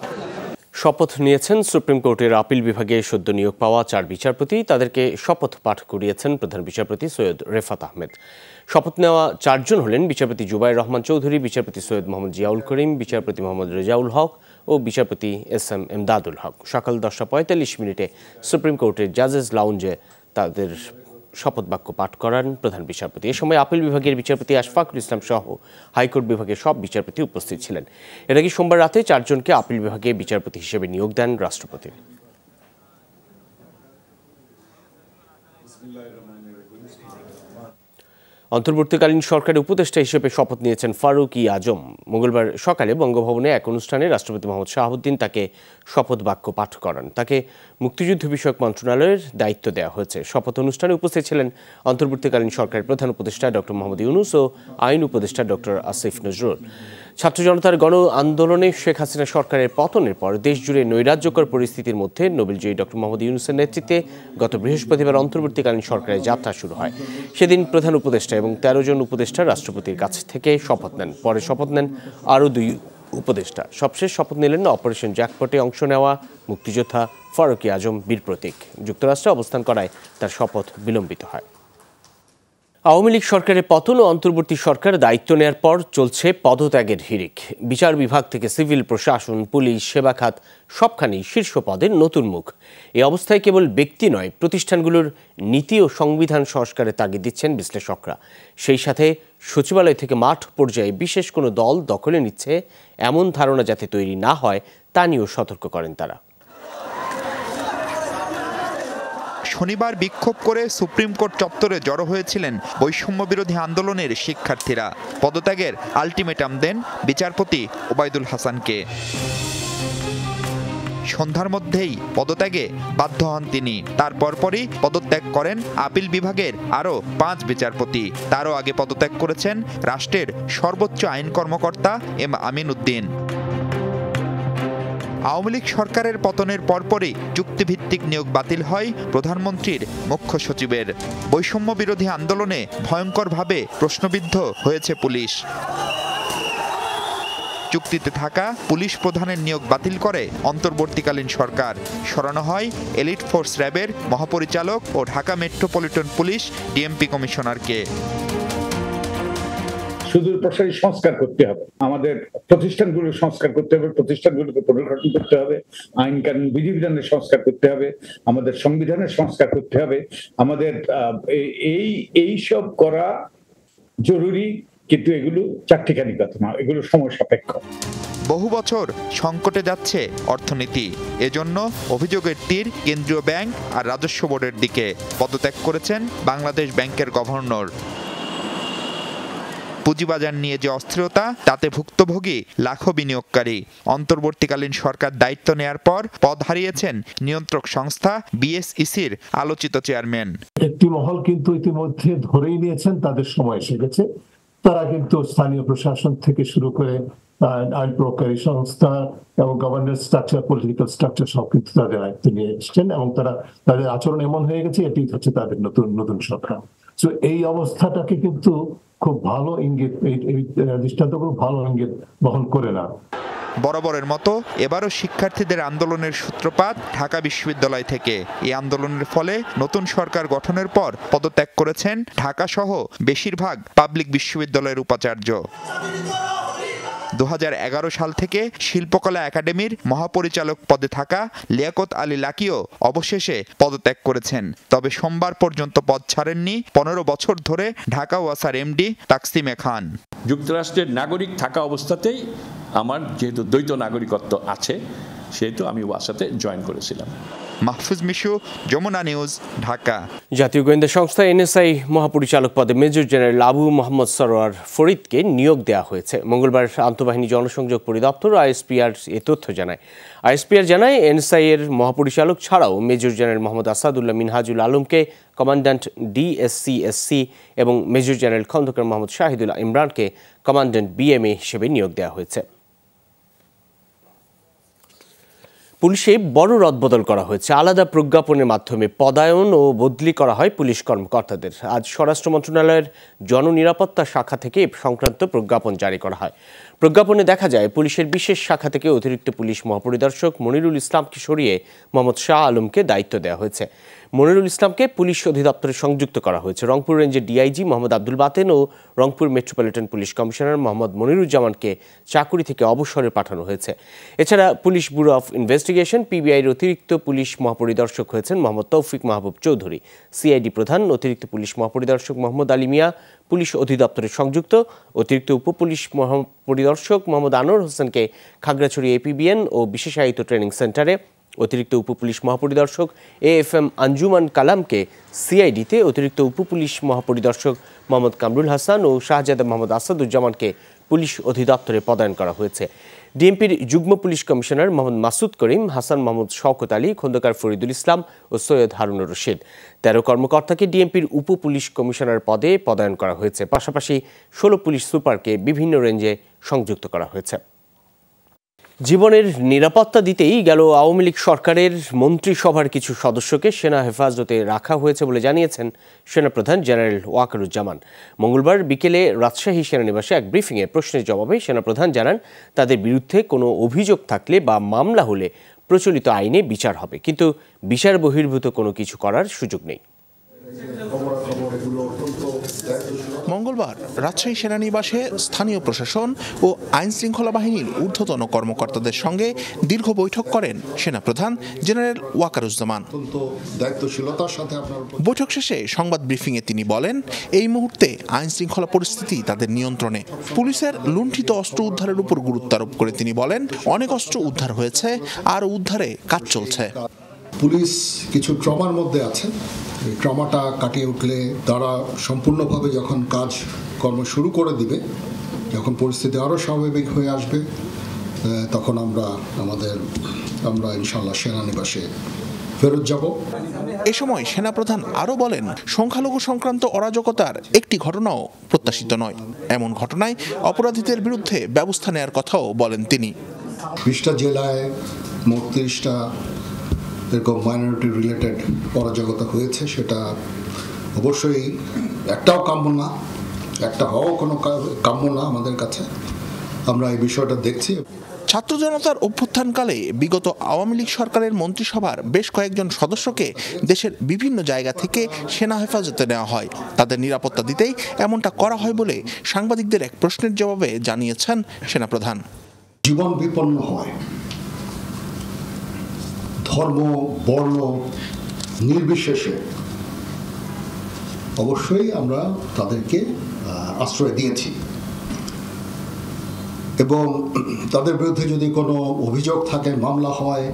শপথ নিয়েছেন সুপ্রিম কোর্টের আপিল বিভাগে সদ্য নিয়োগ পাওয়া 4 বিচারপতি। তাদেরকে শপথ পাঠ করিয়েছেন প্রধান বিচারপতি সৈয়দ রেফাত আহমেদ। শপথ নেওয়া 4 জন হলেন বিচারপতি জুবাইর রহমান চৌধুরী, বিচারপতি সৈয়দ মোহাম্মদ জিয়াউল করিম, বিচারপতি মোহাম্মদ রেজাউল হক ও বিচারপতি এস.এম. এমদাদুল হক। সকাল 10:45 সুপ্রিম কোর্টের জাজেস লাউঞ্জে তাদের শপথ বাক্য পাঠ করান প্রধান বিচারপতি। এ সময় আপিল বিভাগের বিচারপতি আশফাকুল ইসলাম সহ হাইকোর্ট বিভাগের সব বিচারপতি উপস্থিত ছিলেন। এর আগে সোমবার রাতে 4 জনকে আপিল বিভাগে বিচারপতি হিসেবে নিয়োগ দেন রাষ্ট্রপতি। অন্তর্বর্তীকালীন সরকারের উপদেষ্টা হিসেবে শপথ নিয়েছেন ফারুক ই আজম। মঙ্গলবার সকালে বঙ্গভবনে এক অনুষ্ঠানে রাষ্ট্রপতি মোহাম্মদ শাহাবুদ্দিন তাকে শপথ বাক্য পাঠ করান। তাকে মুক্তিযুদ্ধ বিষয়ক মন্ত্রণালয়ের দায়িত্ব দেওয়া হয়েছে। শপথ অনুষ্ঠানে উপস্থিত ছিলেন অন্তর্বর্তীকালীন সরকারের প্রধান উপদেষ্টা ডক্টর মোহাম্মদ ইউনূস ও আইন উপদেষ্টা ডক্টর আসিফ নজরুল। ছাত্র জনতার গণ আন্দোলনে শেখ হাসিনা সরকারের পতনের পর দেশজুড়ে নৈরাজ্যকর পরিস্থিতির মধ্যে নোবেলজয়ী ডক্টর মোহাম্মদ ইউনূসের নেতৃত্বে গত বৃহস্পতিবার অন্তর্বর্তীকালীন সরকারের যাত্রা শুরু হয়। সেদিন প্রধান উপদেষ্টা এবং 13 জন উপদেষ্টা রাষ্ট্রপতির কাছ থেকে শপথ নেন। পরে শপথ নেন আরও 2 উপদেষ্টা। সবশেষ শপথ নিলেন অপারেশন জ্যাকপটে অংশ নেওয়া মুক্তিযোদ্ধা ফারুক ই আজম বীর প্রতীক। যুক্তরাষ্ট্রে অবস্থান করায় তার শপথ বিলম্বিত হয়। আওয়ামী লীগ সরকারের পতন ও অন্তর্বর্তী সরকার দায়িত্ব নেয়ার পর চলছে পদত্যাগের হিড়িক। বিচার বিভাগ থেকে সিভিল প্রশাসন, পুলিশ, সেবা খাত সবখানেই শীর্ষ পদের নতুন মুখ। এই অবস্থায় কেবল ব্যক্তি নয়, প্রতিষ্ঠানগুলোর নীতি ও সংবিধান সংস্কারে তাগিদ দিচ্ছেন বিশ্লেষকরা। সেই সাথে সচিবালয় থেকে মাঠ পর্যায়ে বিশেষ কোনো দল দখলে নিচ্ছে এমন ধারণা যাতে তৈরি না হয় তা নিয়েও সতর্ক করেন তারা। শনিবার বিক্ষোভ করে সুপ্রিম কোর্ট চত্বরে জড়ো হয়েছিলেন বৈষম্য বিরোধী আন্দোলনের শিক্ষার্থীরা। পদত্যাগের আলটিমেটাম দেন বিচারপতি ওবায়দুল হাসানকে। সন্ধ্যার মধ্যেই পদত্যাগে বাধ্য হন তিনি। তার পরপরই পদত্যাগ করেন আপিল বিভাগের আরও 5 বিচারপতি। তারও আগে পদত্যাগ করেছেন রাষ্ট্রের সর্বোচ্চ আইন কর্মকর্তা এম আমিন উদ্দিন। আওয়ামী লীগ সরকারের পতনের পরপরই চুক্তিভিত্তিক নিয়োগ বাতিল হয় প্রধানমন্ত্রীর মুখ্য সচিবের। বৈষম্য বিরোধী আন্দোলনে ভয়ঙ্করভাবে প্রশ্নবিদ্ধ হয়েছে পুলিশ। চুক্তিতে থাকা পুলিশ প্রধানের নিয়োগ বাতিল করে অন্তর্বর্তীকালীন সরকার। সরানো হয় এলিট ফোর্স র্যাবের মহাপরিচালক ও ঢাকা মেট্রোপলিটন পুলিশ ডিএমপি কমিশনারকে। সুদূর প্রসারী সংস্কার করতে হবে, আমাদের প্রতিষ্ঠানগুলো সংস্কার করতে হবে, প্রতিষ্ঠানগুলোকে পুনর্গঠন করতে হবে, আইন কানুন বিধিবিধানের সংস্কার করতে হবে, আমাদের সংবিধানের সংস্কার করতে হবে। আমাদের এই সব করা জরুরি, কিন্তু এগুলো চারটিখানি কথা না, এগুলো সময় সাপেক্ষ। বহু বছর সংকটে যাচ্ছে অর্থনীতি। এজন্য অভিযোগের তীর কেন্দ্রীয় ব্যাংক আর রাজস্ব বোর্ডের দিকে। পদত্যাগ করেছেন বাংলাদেশ ব্যাংকের গভর্নর। পুঁজিবাজার নিয়ে যে অস্থিরতা, তাতে ভুক্তভোগী লাখো বিনিয়োগকারী। অন্তর্বর্তীকালীন সরকার দায়িত্ব নেয়ার পর পদ হারিয়েছেন নিয়ন্ত্রক সংস্থা বিএসইসির আলোচিত চেয়ারম্যান। একটি মহল কিন্তু ইতিমধ্যে ধরেই নিয়েছেন তাদের সময় এসে গেছে। তারা কিন্তু স্থানীয় প্রশাসন থেকে শুরু করে আইন প্রয়োগকারী সংস্থা এবং গভর্নেন্স স্ট্রাকচার, পলিটিক্যাল স্ট্রাকচার সব কিন্তু তাদের দায়িত্ব নিয়ে এসছেন এবং তাদের আচরণ এমন হয়ে গেছে, এটি হচ্ছে তাদের নতুন সরকার। তো এই অবস্থাটাকে কিন্তু খুব ভালো ইঙ্গিত, এই দৃষ্টান্তগুলো ভালো ইঙ্গিত বহন করে না। বরাবরের মতো এবারও শিক্ষার্থীদের আন্দোলনের সূত্রপাত ঢাকা বিশ্ববিদ্যালয় থেকে। এই আন্দোলনের ফলে নতুন সরকার গঠনের পর পদত্যাগ করেছেন ঢাকা সহ বেশিরভাগ পাবলিক বিশ্ববিদ্যালয়ের উপাচার্য। 2011 সাল থেকে শিল্পকলা একাডেমির মহাপরিচালক পদে থাকা লিয়াকত আলী লাকিও অবশেষে পদত্যাগ করেছেন। তবে সোমবার পর্যন্ত পদ ছাড়েননি 15 বছর ধরে ঢাকা ওয়াসার এমডি তাকসিমে খান। যুক্তরাষ্ট্রের নাগরিক থাকা অবস্থাতেই আমার যেহেতু দ্বৈত নাগরিকত্ব আছে, সেহেতু আমি ওয়াসাতে জয়েন করেছিলাম। মাহফুজ মিশু, যমুনা নিউজ, ঢাকা। জাতীয় গোয়েন্দা সংস্থা এনএসআই মহাপরিচালক পদে মেজর জেনারেল আবু মোহাম্মদ সরোয়ার ফরিদকে নিয়োগ দেওয়া হয়েছে। মঙ্গলবার আন্তঃবাহিনী জনসংযোগ পরিদপ্তর আইএসপিআর এ তথ্য জানায়। আইএসপিআর জানায় এনএসআই এর মহাপরিচালক ছাড়াও মেজর জেনারেল মোহাম্মদ আসাদুল্লাহ মিনহাজুল আলমকে কমান্ড্যান্ট ডিএসসিএসসি এবং মেজর জেনারেল খন্দকার মোহাম্মদ শাহিদুল্লাহ ইমরানকে কমান্ড্যান্ট বিএমএ হিসেবে নিয়োগ দেওয়া হয়েছে। পুলিশে বড় রদবদল করা হয়েছে। আলাদা প্রজ্ঞাপনের মাধ্যমে পদায়ন ও বদলি করা হয় পুলিশ কর্মকর্তাদের। আজ স্বরাষ্ট্র মন্ত্রণালয়ের জননিরাপত্তা শাখা থেকে সংক্রান্ত প্রজ্ঞাপন জারি করা হয়। প্রজ্ঞাপনে দেখা যায় পুলিশের বিশেষ শাখা থেকে অতিরিক্ত পুলিশ মহাপরিদর্শক মনিরুল ইসলামকে সরিয়ে মোহাম্মদ শাহ আলমকে দায়িত্ব দেওয়া হয়েছে। মনিরুল ইসলামকে পুলিশ অধিদপ্তরে সংযুক্ত করা হয়েছে। রংপুর রেঞ্জের ডিআইজি মোহাম্মদ আব্দুল বাতেন ও Rangpur metropolitan police commissioner Mohammad মনিরুজ্জামানকে চাকুরি থেকে অবসরে পাঠানো হয়েছে। এছাড়া পুলিশ ব্যুরো অফ ইনভেস্টিগেশন পিবিআইয়ের অতিরিক্ত পুলিশ মহাপরিদর্শক হয়েছেন মোহাম্মদ তৌফিক মাহবুব চৌধুরী। সিআইডি প্রধান অতিরিক্ত পুলিশ মহাপরিদর্শক মোহাম্মদ আলী মিয়া পুলিশ অধিদপ্তরে সংযুক্ত। অতিরিক্ত উপপুলিশ মহাপরিদর্শক মোহাম্মদ আনোয়ার হোসেনকে খাগড়াছড়ি এপিবিএন ও বিশেষায়িত ট্রেনিং সেন্টারে, অতিরিক্ত উপপুলিশ মহাপরিদর্শক এএফএম আঞ্জুমান কালামকে সিআইডিতে, অতিরিক্ত উপপুলিশ মহাপরিদর্শক মোহাম্মদ কামরুল হাসান ও শাহজাদা মোহাম্মদ আসাদুজ্জামানকে পুলিশ অধিদপ্তরে পদায়ন করা হয়েছে। ডিএমপির যুগ্ম পুলিশ কমিশনার মোহাম্মদ মাসুদ করিম, হাসান মাহমুদ শওকত আলী, খন্দকার ফরিদুল ইসলাম ও সৈয়দ হারুনুর রশিদ ১৩ কর্মকর্তাকে ডিএমপির উপ পুলিশ কমিশনার পদে পদায়ন করা হয়েছে। পাশাপাশি ১৬ পুলিশ সুপারকে বিভিন্ন রেঞ্জে সংযুক্ত করা হয়েছে। জীবনের নিরাপত্তা দিতেই গেল আওয়ামী লীগ সরকারের মন্ত্রিসভার কিছু সদস্যকে সেনা হেফাজতে রাখা হয়েছে বলে জানিয়েছেন সেনাপ্রধান জেনারেল ওয়াকারুজ্জামান। মঙ্গলবার বিকেলে রাজশাহী সেনানিবাসে এক ব্রিফিংয়ে প্রশ্নের জবাবে সেনাপ্রধান জানান, তাদের বিরুদ্ধে কোনো অভিযোগ থাকলে বা মামলা হলে প্রচলিত আইনে বিচার হবে, কিন্তু বিচার বহির্ভূত কোনো কিছু করার সুযোগ নেই। মঙ্গলবার রাজশাহী সেনানিবাসে স্থানীয় প্রশাসন ও আইন শৃঙ্খলা বাহিনীর ঊর্ধ্বতন কর্মকর্তাদের সঙ্গে দীর্ঘ বৈঠক করেন সেনাপ্রধান জেনারেল ওয়াকারুজ্জামান। বৈঠক শেষে সংবাদ ব্রিফিংয়ে তিনি বলেন, এই মুহূর্তে আইন শৃঙ্খলা পরিস্থিতি তাদের নিয়ন্ত্রণে। পুলিশের লুণ্ঠিত অস্ত্র উদ্ধারের উপর গুরুত্ব আরোপ করে তিনি বলেন, অনেক অস্ত্র উদ্ধার হয়েছে আর উদ্ধারে কাজ চলছে। পুলিশ কিছু ট্রমার মধ্যে আছে, এই ট্রমাটা কাটিয়ে উঠলে তারা সম্পূর্ণভাবে যখন কাজ কর্ম শুরু করে দিবে, যখন পরিস্থিতি আরও স্বাভাবিক হয়ে আসবে, তখন আমরা ইনশাআল্লাহ সেনানিবাসে ফেরত যাব। এ সময় সেনাপ্রধান আরও বলেন, সংখ্যালঘু সংক্রান্ত অরাজকতার একটি ঘটনাও প্রত্যাশিত নয়। এমন ঘটনায় অপরাধীদের বিরুদ্ধে ব্যবস্থা নেওয়ার কথাও বলেন তিনি। 20টা জেলায় মোট 30টা এরকম মাইনরিটি রিলেটেড অরাজকতা হয়েছে, সেটা অবশ্যই একটাও কাম্য না, একটা হওয়া কোনো কাম্য না আমাদের কাছে। আমরা এই বিষয়টা দেখছি। ছাত্র জনতার অভ্যুত্থানকালে বিগত আওয়ামী লীগ সরকারের মন্ত্রিসভার বেশ কয়েকজন সদস্যকে দেশের বিভিন্ন জায়গা থেকে সেনা হেফাজতে নেওয়া হয়। তাদের নিরাপত্তা দিতেই এমনটা করা হয় বলে সাংবাদিকদের এক প্রশ্নের জবাবে জানিয়েছেন সেনাপ্রধান। জীবন বিপন্ন হয়, ধর্ম বর্ণ নির্বিশেষে অবশ্যই আমরা তাদেরকে আশ্রয় দিয়েছি, এবং তাদের বিরুদ্ধে যদি কোনো অভিযোগ থাকে, মামলা হয়,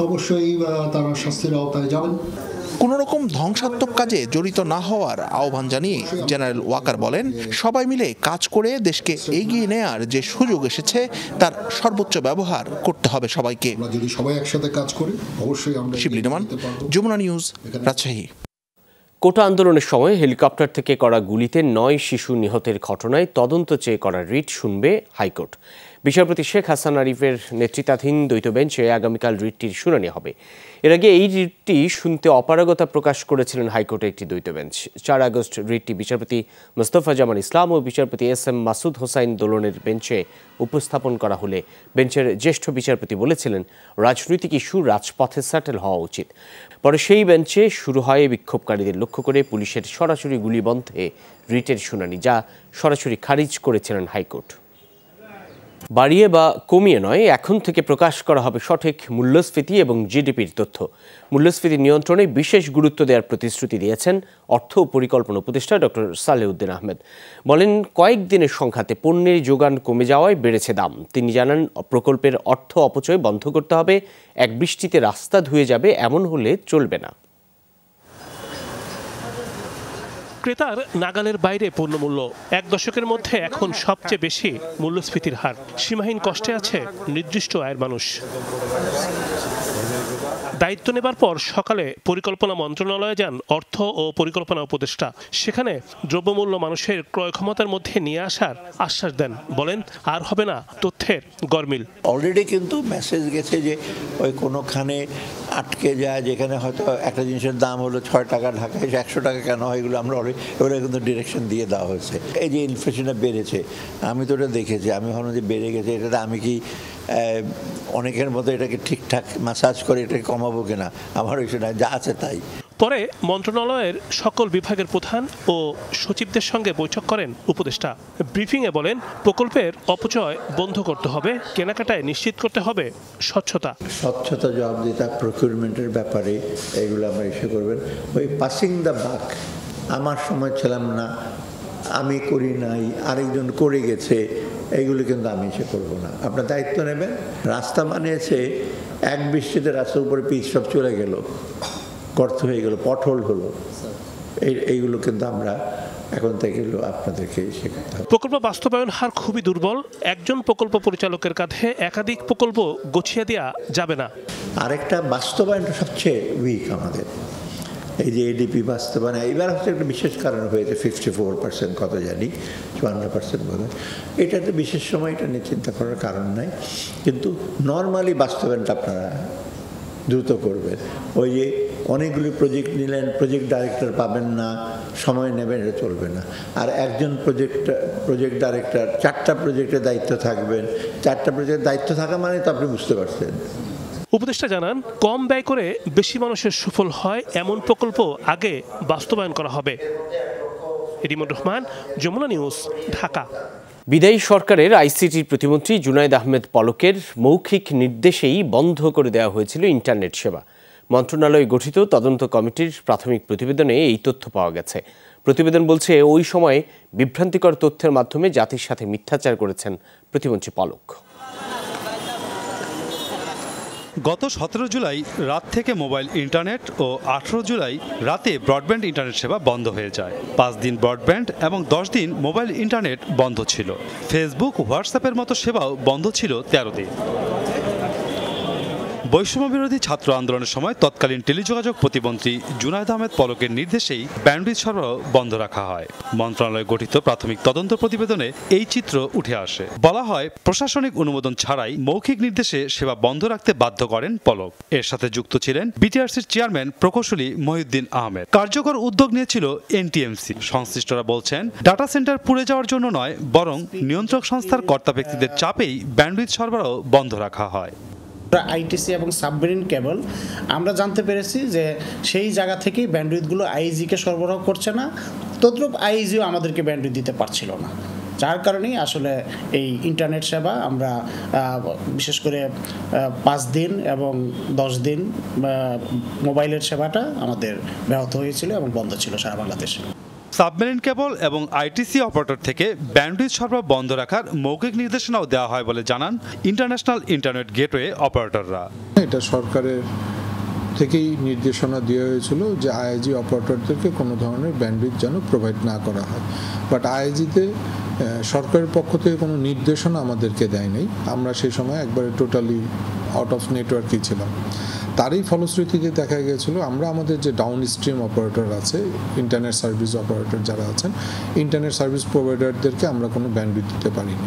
অবশ্যই তারা শাস্তির আওতায় যাবেন। কোন রকম ধ্বংসাত্মক কাজে জড়িত না হওয়ার আহ্বান জানিয়ে জেনারেল ওয়াকার বলেন, সবাই মিলে কাজ করে দেশকে এগিয়ে নেয়ার যে সুযোগ এসেছে তার সর্বোচ্চ ব্যবহার করতে হবে সবাইকে। যদি সবাই একসাথে কাজ করি, অবশ্যই আমরা। শিবলি নোমান, যমুনা নিউজ, রাজশাহী। কোটা আন্দোলনের সময় হেলিকপ্টার থেকে করা গুলিতে 9 শিশু নিহতের ঘটনায় তদন্ত চেয়ে করা রিট শুনবে হাইকোর্ট। বিচারপতি শেখ হাসান আরিফের নেতৃত্বাধীন দ্বৈত বেঞ্চে আগামীকাল রিটটির শুনানি হবে। এর আগে এই রিটটি শুনতে অপারগতা প্রকাশ করেছিলেন হাইকোর্টের একটি দ্বৈত বেঞ্চ। 4 আগস্ট রিটটি বিচারপতি মোস্তফা জামান ইসলাম ও বিচারপতি SM মাসুদ হোসাইন দোলনের বেঞ্চে উপস্থাপন করা হলে বেঞ্চের জ্যেষ্ঠ বিচারপতি বলেছিলেন, রাজনৈতিক ইস্যু রাজপথে সেটেল হওয়া উচিত। পরে সেই বেঞ্চে শুরু হয় বিক্ষোভকারীদের লক্ষ্য করে পুলিশের সরাসরি গুলি বন্ধে রিটের শুনানি, যা সরাসরি খারিজ করেছিলেন হাইকোর্ট। বাড়িয়ে বা কমিয়ে নয়, এখন থেকে প্রকাশ করা হবে সঠিক মূল্যস্ফীতি এবং জিডিপির তথ্য। মূল্যস্ফীতি নিয়ন্ত্রণে বিশেষ গুরুত্ব দেওয়ার প্রতিশ্রুতি দিয়েছেন অর্থ ও পরিকল্পনা উপদেষ্টা ডক্টর সালেউদ্দিন আহমেদ। বলেন, কয়েকদিনের সংখ্যাতে পণ্যের যোগান কমে যাওয়ায় বেড়েছে দাম। তিনি জানান, প্রকল্পের অর্থ অপচয় বন্ধ করতে হবে। এক বৃষ্টিতে রাস্তা ধুয়ে যাবে এমন হলে চলবে না। ক্রেতার নাগালের বাইরে পণ্যমূল্য। 1 দশকের মধ্যে এখন সবচেয়ে বেশি মূল্যস্ফীতির হার। সীমাহীন কষ্টে আছে নির্দিষ্ট আয়ের মানুষ। দায়িত্ব নেবার পর সকালে পরিকল্পনা মন্ত্রণালয়ে যান অর্থ ও পরিকল্পনা উপদেষ্টা। সেখানে দ্রব্যমূল্য মানুষের ক্রয় ক্ষমতার মধ্যে নিয়ে আসার আশ্বাস দেন। বলেন আর হবে না তথ্যের গরমিল। অলরেডি কিন্তু মেসেজ গেছে যে ওই কোনোখানে আটকে যায়, যেখানে হয়তো একটা জিনিসের দাম হলো 6 টাকা, ঢাকায় 100 টাকা কেন হয়, এগুলো আমরা ওরা কিন্তু ডিরেকশন দিয়ে দেওয়া হয়েছে। এই যে ইনফ্লেশনটা বেড়েছে, আমি তো ওটা দেখেছি, আমি ভাবলাম যে বেড়ে গেছে, এটাতে আমি কি অনেকের মতো এটাকে ঠিকঠাক ম্যাসাজ করে এটাকে কমাবো কিনা, আমার ওই সময় যা আছে তাই। পরে মন্ত্রণালয়ের সকল বিভাগের প্রধান ও সচিবদের সঙ্গে বৈঠক করেন উপদেষ্টা। ব্রিফিংয়ে বলেন প্রকল্পের অপচয় বন্ধ করতে হবে, কেনাকাটায় নিশ্চিত করতে হবে স্বচ্ছতা। স্বচ্ছতা, জবাবদিহিতা, প্রকিউরমেন্টের ব্যাপারে এগুলো আমরা ইস্যু করবেন। ওই পাসিং দ্য বাক, আমার সময় ছিলাম না, আমি করি নাই, আরেকজন করে গেছে, এইগুলো কিন্তু আমি এসে করবো না। আপনার দায়িত্ব নেবেন। রাস্তা বানিয়েছে, এক বৃষ্টিতে রাস্তার উপরে পিচ সব চলে গেল, গর্ত হয়ে গেল, পটহোল হলো, এইগুলো কিন্তু আমরা এখন থেকে আপনাদেরকে শেখাতে হবে। প্রকল্প বাস্তবায়ন হার খুবই দুর্বল। একজন প্রকল্প পরিচালকের কাঁধে একাধিক প্রকল্প গুছিয়ে দেওয়া যাবে না। আরেকটা বাস্তবায়নটা সবচেয়ে উইক আমাদের। এই যে এডিপি বাস্তবায়ন এবার হচ্ছে একটা বিশেষ কারণ হয়েছে, 54% কত জানি, 54% বোধ হয়। এটাতে বিশেষ সময় এটা নিয়ে চিন্তা করার কারণ নাই, কিন্তু নর্মালি বাস্তবায়নটা আপনারা দ্রুত করবেন। ওই যে অনেকগুলি প্রজেক্ট নিলেন, প্রজেক্ট ডাইরেক্টর পাবেন না, সময় নেবেন, এটা চলবে না। আর একজন প্রজেক্ট ডাইরেক্টর 4টা প্রজেক্টের দায়িত্ব থাকবেন, 4টা প্রজেক্টের দায়িত্ব থাকা মানে তো আপনি বুঝতে পারছেন। উপদেষ্টা জানান কম ব্যয় করে বেশি মানুষের সুফল হয় এমন প্রকল্প আগে বাস্তবায়ন করা হবে। রিমন রহমান, যমুনা নিউজ, ঢাকা। বিদায়ী সরকারের আইসিটির প্রতিমন্ত্রী জুনায়েদ আহমেদ পলকের মৌখিক নির্দেশেই বন্ধ করে দেওয়া হয়েছিল ইন্টারনেট সেবা। মন্ত্রণালয় গঠিত তদন্ত কমিটির প্রাথমিক প্রতিবেদনে এই তথ্য পাওয়া গেছে। প্রতিবেদন বলছে ওই সময় বিভ্রান্তিকর তথ্যের মাধ্যমে জাতির সাথে মিথ্যাচার করেছেন প্রতিমন্ত্রী পলক। গত 17 জুলাই রাত থেকে মোবাইল ইন্টারনেট ও 18 জুলাই রাতে ব্রডব্যান্ড ইন্টারনেট সেবা বন্ধ হয়ে যায়। 5 দিন ব্রডব্যান্ড এবং 10 দিন মোবাইল ইন্টারনেট বন্ধ ছিল। ফেসবুক, হোয়াটসঅ্যাপের মতো সেবাও বন্ধ ছিল 13 দিন। বৈষম্য বিরোধী ছাত্র আন্দোলনের সময় তৎকালীন টেলিযোগাযোগ প্রতিমন্ত্রী জুনায়েদ আহমেদ পলকের নির্দেশেই ব্যান্ডউইথ সরবরাহ বন্ধ রাখা হয়। মন্ত্রণালয় গঠিত প্রাথমিক তদন্ত প্রতিবেদনে এই চিত্র উঠে আসে। বলা হয় প্রশাসনিক অনুমোদন ছাড়াই মৌখিক নির্দেশে সেবা বন্ধ রাখতে বাধ্য করেন পলক। এর সাথে যুক্ত ছিলেন বিটিআরসির চেয়ারম্যান প্রকৌশলী মহিউদ্দিন আহমেদ। কার্যকর উদ্যোগ নিয়েছিল এনটিএমসি। সংশ্লিষ্টরা বলছেন ডাটা সেন্টার পুড়ে যাওয়ার জন্য নয়, বরং নিয়ন্ত্রক সংস্থার কর্তা ব্যক্তিদের চাপেই ব্যান্ডউইথ সরবরাহ বন্ধ রাখা হয়। আইটিসি এবং সাবমেরিন কেবল আমরা জানতে পেরেছি যে সেই জায়গা থেকেই ব্যান্ডউইথগুলো আইএসজিকে সরবরাহ করছে না, তদ্রূপ আইএসজিও আমাদেরকে ব্যান্ডউইথ দিতে পারছিল না, যার কারণেই আসলে এই ইন্টারনেট সেবা আমরা বিশেষ করে 5 দিন এবং 10 দিন মোবাইলের সেবাটা আমাদের ব্যাহত হয়েছিল এবং বন্ধ ছিল সারা বাংলাদেশে। সাবমেরিন কেবল এবং আইটিসি অপারেটর থেকে ব্যান্ডউইথ সরবরাহ বন্ধ রাখার মৌখিক নির্দেশনাও দেওয়া হয় বলে জানান ইন্টারন্যাশনাল ইন্টারনেট গেটওয়ে অপারেটররা। এটা সরকারের থেকেই নির্দেশনা দেওয়া হয়েছিল যে আইএসজি অপারেটরদেরকে কোনো ধরনের ব্যান্ডউইথ যেন প্রোভাইড না করা হয়, বাট আইএসজিতে সরকারের পক্ষ থেকে কোনো নির্দেশনা আমাদেরকে দেয় নাই। আমরা সেই সময় একবারে টোটালি আউট অফ নেটওয়ার্কই ছিলাম। তারই ফলশ্রুতিতে দেখা গিয়েছিল আমরা আমাদের যে ডাউন স্ট্রিম অপারেটর আছে, ইন্টারনেট সার্ভিস অপারেটর যারা আছেন, ইন্টারনেট সার্ভিস প্রোভাইডারদেরকে আমরা কোনো ব্যান্ডউইথ দিতে পারিনি।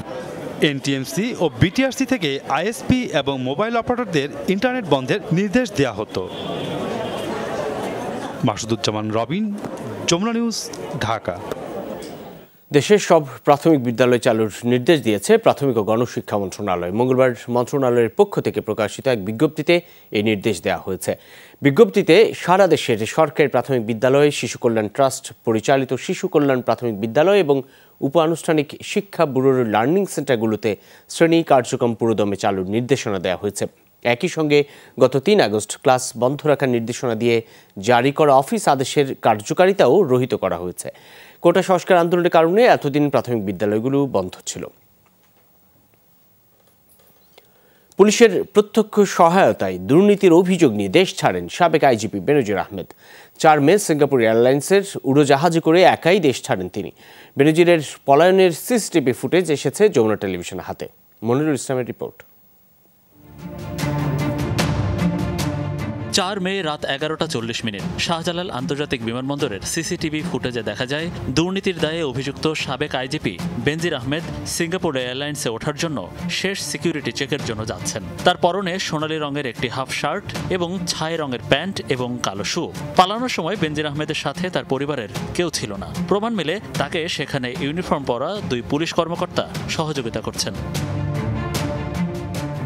এনটিএমসি ও বিটিআরসি থেকে আইএসপি এবং মোবাইল অপারেটরদের ইন্টারনেট বন্ধের নির্দেশ দেওয়া হতো। মাসুদুজ্জামান রবিন, যমুনা নিউজ, ঢাকা। দেশের সব প্রাথমিক বিদ্যালয় চালুর নির্দেশ দিয়েছে প্রাথমিক ও গণশিক্ষা মন্ত্রণালয়। মঙ্গলবার মন্ত্রণালয়ের পক্ষ থেকে প্রকাশিত এক বিজ্ঞপ্তিতে এই নির্দেশ দেওয়া হয়েছে। বিজ্ঞপ্তিতে সারা দেশের সরকারি প্রাথমিক বিদ্যালয়, শিশু কল্যাণ ট্রাস্ট পরিচালিত শিশু কল্যাণ প্রাথমিক বিদ্যালয় এবং উপ আনুষ্ঠানিক শিক্ষা ব্যুরোর লার্নিং সেন্টারগুলোতে শ্রেণী কার্যক্রম পুরোদমে চালুর নির্দেশনা দেওয়া হয়েছে। একই সঙ্গে গত 3 আগস্ট ক্লাস বন্ধ রাখার নির্দেশনা দিয়ে জারি করা অফিস আদেশের কার্যকারিতাও রহিত করা হয়েছে। কোটা সংস্কার আন্দোলনের কারণে এতদিন প্রাথমিক বিদ্যালয়গুলো বন্ধ ছিল। পুলিশের প্রত্যক্ষ সহায়তায় দুর্নীতির অভিযোগ নিয়ে দেশ ছাড়েন সাবেক আইজিপি বেনজির আহমেদ। 4 মে সিঙ্গাপুর এয়ারলাইন্সের উড়োজাহাজে করে একাই দেশ ছাড়েন তিনি। বেনজিরের পলায়নের সিসিটিভি ফুটেজ এসেছে যমুনা টেলিভিশনের হাতে। মনিরুল ইসলামের রিপোর্ট। 4 মে রাত 11:40 শাহজালাল আন্তর্জাতিক বিমানবন্দরের সিসিটিভি ফুটেজে দেখা যায় দুর্নীতির দায়ে অভিযুক্ত সাবেক আইজিপি বেনজির আহমেদ সিঙ্গাপুর এয়ারলাইন্সে ওঠার জন্য শেষ সিকিউরিটি চেকের জন্য যাচ্ছেন। তার পরনে সোনালী রঙের একটি হাফ শার্ট এবং ছাই রঙের প্যান্ট এবং কালো শু। পালানোর সময় বেনজির আহমেদের সাথে তার পরিবারের কেউ ছিল না। প্রমাণ মেলে তাকে সেখানে ইউনিফর্ম পরা 2 পুলিশ কর্মকর্তা সহযোগিতা করছেন।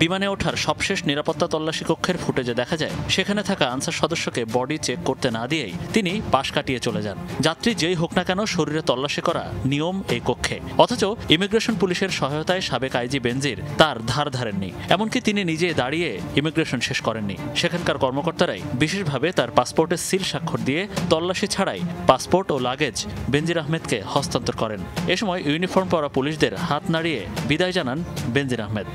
বিমানে ওঠার সবশেষ নিরাপত্তা তল্লাশি কক্ষের ফুটেজে দেখা যায় সেখানে থাকা আনসার সদস্যকে বডি চেক করতে না দিয়েই তিনি পাশ কাটিয়ে চলে যান। যাত্রী যেই হোক না কেন শরীরে তল্লাশি করা নিয়ম এই কক্ষে, অথচ ইমিগ্রেশন পুলিশের সহায়তায় সাবেক আইজি বেনজির তার ধার ধারেননি। এমনকি তিনি নিজে দাঁড়িয়ে ইমিগ্রেশন শেষ করেননি। সেখানকার কর্মকর্তারাই বিশেষভাবে তার পাসপোর্টের সিল স্বাক্ষর দিয়ে তল্লাশি ছাড়াই পাসপোর্ট ও লাগেজ বেনজির আহমেদকে হস্তান্তর করেন। এ সময় ইউনিফর্ম পরা পুলিশদের হাত নাড়িয়ে বিদায় জানান বেনজির আহমেদ।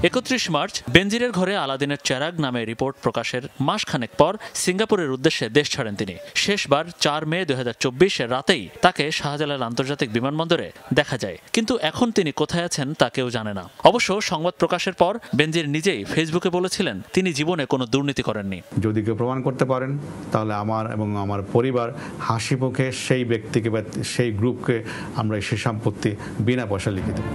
31 মার্চ বেনজিরের ঘরে আলাদিনের চেরাগ নামে রিপোর্ট প্রকাশের মাসখানেক পর সিঙ্গাপুরের উদ্দেশ্যে দেশ ছাড়েন তিনি। শেষবার 4 মে 2024 রাতেই তাকে শাহজালাল আন্তর্জাতিক বিমানবন্দরে দেখা যায়, কিন্তু এখন তিনি কোথায় আছেন তা কেউ জানে না। অবশ্য সংবাদ প্রকাশের পর বেনজির নিজেই ফেসবুকে বলেছিলেন তিনি জীবনে কোনো দুর্নীতি করেননি। যদি কেউ প্রমাণ করতে পারেন তাহলে আমার এবং আমার পরিবার হাসি মুখে সেই ব্যক্তিকে বা সেই গ্রুপকে আমরা সে সম্পত্তি বিনা পয়সা লিখে দেব।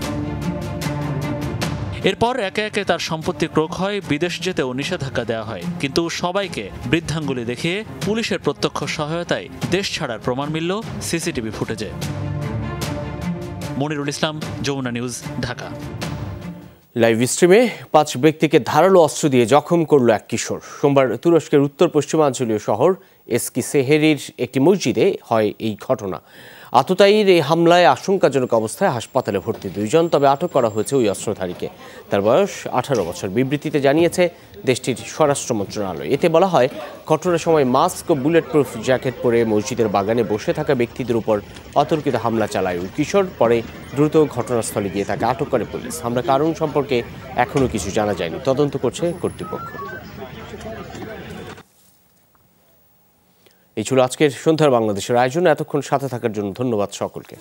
এরপর একে একে তার সম্পত্তি ক্রোক হয়, বিদেশ যেতেও নিষেধাজ্ঞা দেওয়া হয়, কিন্তু সবাইকে বৃদ্ধাঙ্গুলি দেখিয়ে পুলিশের প্রত্যক্ষ সহায়তায় দেশ ছাড়ার প্রমাণ মিলল সিসিটিভি ফুটেজে। মনিরুল ইসলাম, যমুনা নিউজ, ঢাকা। লাইভ স্ট্রিমে 5 ব্যক্তিকে ধারালো অস্ত্র দিয়ে জখম করল এক কিশোর। সোমবার তুরস্কের উত্তর পশ্চিমাঞ্চলীয় শহর এস্কিসেহেরির একটি মসজিদে হয় এই ঘটনা। আততায়ীর এই হামলায় আশঙ্কাজনক অবস্থায় হাসপাতালে ভর্তি 2 জন, তবে আটক করা হয়েছে ওই অস্ত্রধারীকে। তার বয়স 18 বছর। বিবৃতিতে জানিয়েছে দেশটির স্বরাষ্ট্র মন্ত্রণালয়। এতে বলা হয়, ঘটনার সময় মাস্ক ও বুলেট প্রুফ জ্যাকেট পরে মসজিদের বাগানে বসে থাকা ব্যক্তিদের উপর অতর্কিত হামলা চালায় ওই কিশোর। পরে দ্রুত ঘটনাস্থলে গিয়ে তাকে আটক করে পুলিশ। হামলার কারণ সম্পর্কে এখনও কিছু জানা যায়নি, তদন্ত করছে কর্তৃপক্ষ। এই ছিল আজকের সন্ধ্যার বাংলাদেশের আয়োজন। এতক্ষণ সাথে থাকার জন্য ধন্যবাদ সকলকে।